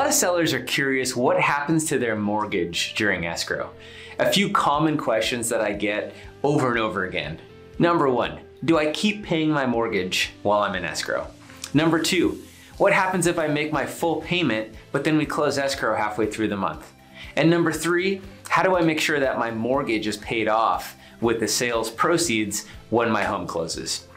lot of sellers are curious what happens to their mortgage during escrow. A few common questions that I get over and over again. Number one, do I keep paying my mortgage while I'm in escrow? Number two, what happens if I make my full payment, but then we close escrow halfway through the month? And number three, how do I make sure that my mortgage is paid off with the sales proceeds when my home closes?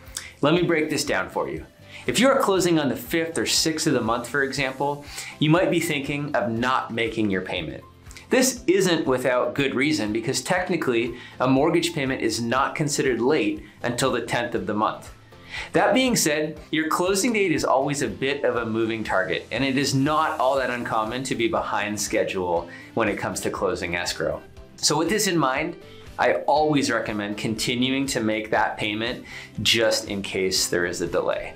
Let me break this down for you. If you are closing on the 5th or 6th of the month, for example, you might be thinking of not making your payment. This isn't without good reason, because technically a mortgage payment is not considered late until the 10th of the month. That being said, your closing date is always a bit of a moving target, and it is not all that uncommon to be behind schedule when it comes to closing escrow. So with this in mind, I always recommend continuing to make that payment just in case there is a delay.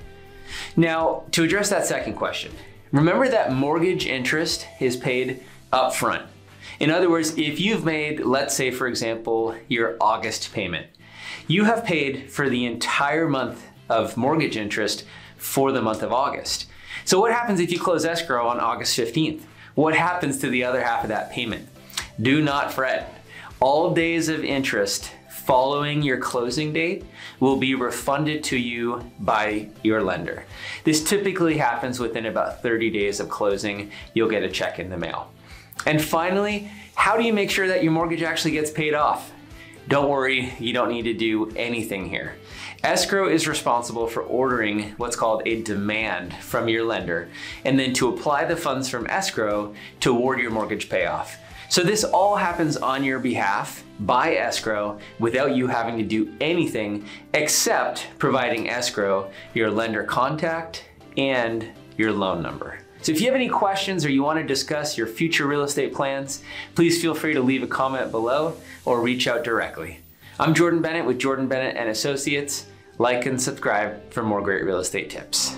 Now, to address that second question, remember that mortgage interest is paid up front. In other words, if you've made, let's say for example, your August payment, you have paid for the entire month of mortgage interest for the month of August. So what happens if you close escrow on August 15th? What happens to the other half of that payment? Do not fret. All days of interest following your closing date will be refunded to you by your lender. This typically happens within about 30 days of closing. You'll get a check in the mail. And finally, how do you make sure that your mortgage actually gets paid off? Don't worry, you don't need to do anything here. Escrow is responsible for ordering what's called a demand from your lender, and then to apply the funds from escrow to award your mortgage payoff. So this all happens on your behalf by escrow without you having to do anything except providing escrow your lender contact and your loan number. So if you have any questions or you want to discuss your future real estate plans, please feel free to leave a comment below or reach out directly. I'm Jordan Bennett with Jordan Bennett and Associates. Like and subscribe for more great real estate tips.